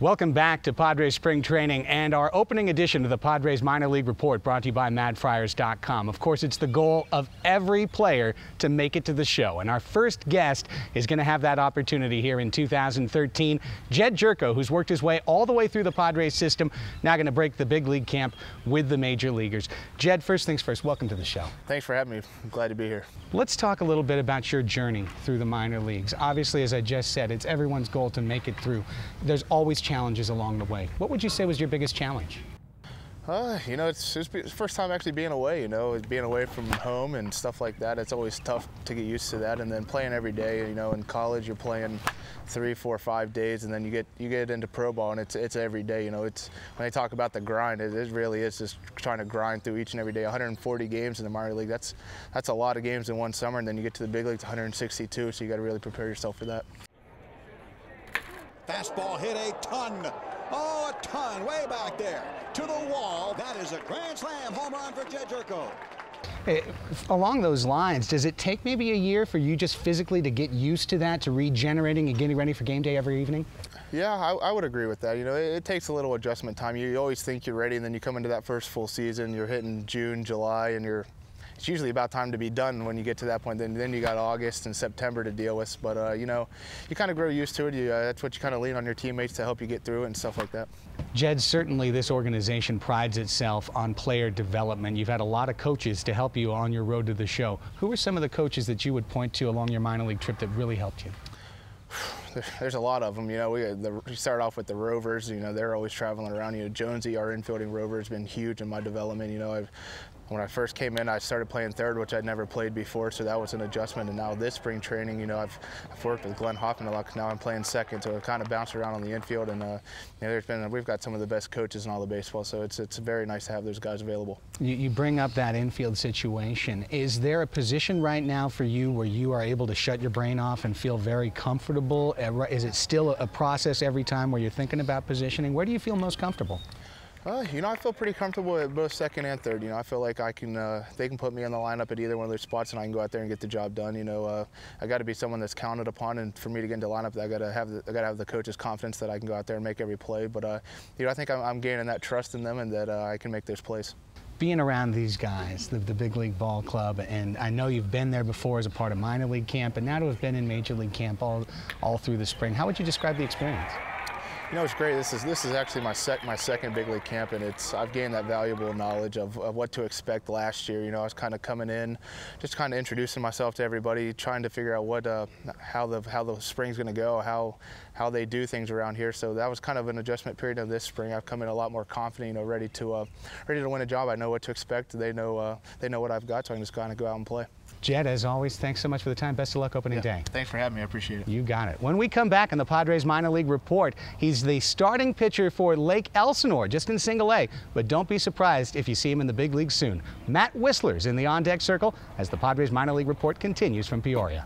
Welcome back to Padres Spring Training and our opening edition of the Padres Minor League Report, brought to you by MadFriars.com. Of course, it's the goal of every player to make it to the show, and our first guest is going to have that opportunity here in 2013. Jedd, who's worked his way all the way through the Padres system, now going to break the big league camp with the major leaguers. Jedd, first things first, welcome to the show. Thanks for having me. I'm glad to be here. Let's talk a little bit about your journey through the minor leagues. Obviously, as I just said, it's everyone's goal to make it through. There's always challenges along the way. What would you say was your biggest challenge? It's the first time actually being away, being away from home and stuff like that. It's always tough to get used to that. And then playing every day, in college you're playing 3, 4, 5 days, and then you get into pro ball, and it's every day. It's when they talk about the grind, it really is just trying to grind through each and every day. 140 games in the minor league, that's a lot of games in one summer, and then you get to the big leagues, 162, so you got to really prepare yourself for that. Fastball hit a ton. Oh, a ton, way back there to the wall. That is a grand slam home run for Jedd. Hey, along those lines, does it take maybe a year for you just physically to get used to that, to regenerating and getting ready for game day every evening? Yeah, I would agree with that. It takes a little adjustment time. You always think you're ready, and then you come into that first full season, you're hitting June, July, and it's usually about time to be done when you get to that point. Then you got August and September to deal with. But, you kind of grow used to it. That's what you kind of lean on your teammates to help you get through it and stuff like that. Jedd, certainly this organization prides itself on player development. You've had a lot of coaches to help you on your road to the show. Who are some of the coaches that you would point to along your minor league trip that really helped you? There's a lot of them. We started off with the Rovers. They're always traveling around. Jonesy, our infielding rover, has been huge in my development. When I first came in, I started playing third, which I'd never played before, so that was an adjustment. And now this spring training, I've worked with Glenn Hoffman a lot. Now I'm playing second, so I kind of bounce around on the infield. And we've got some of the best coaches in all of baseball, so it's very nice to have those guys available. You bring up that infield situation. Is there a position right now for you where you are able to shut your brain off and feel very comfortable? Is it still a process every time where you're thinking about positioning? Where do you feel most comfortable? I feel pretty comfortable at both second and third. I feel like they can put me in the lineup at either one of those spots, and I can go out there and get the job done. I got to be someone that's counted upon, and for me to get into the lineup, I got to have the coach's confidence that I can go out there and make every play. But I think I'm gaining that trust in them, and that I can make those plays. Being around these guys, the big league ball club, and I know you've been there before as a part of minor league camp, and now to have been in major league camp all through the spring, how would you describe the experience? It's great. This is actually my second big league camp, and I've gained that valuable knowledge of what to expect last year. I was kind of coming in, just kind of introducing myself to everybody, trying to figure out how the spring's going to go, how they do things around here. So that was kind of an adjustment period of this spring. I've come in a lot more confident, ready to win a job. I know what to expect. They know what I've got, so I can just kind of go out and play. Jedd, as always, thanks so much for the time. Best of luck opening day. Thanks for having me. I appreciate it. You got it. When we come back on the Padres Minor League Report, he's the starting pitcher for Lake Elsinore, just in Single A. But don't be surprised if you see him in the big leagues soon. Matt Whistler's in the on-deck circle as the Padres Minor League Report continues from Peoria.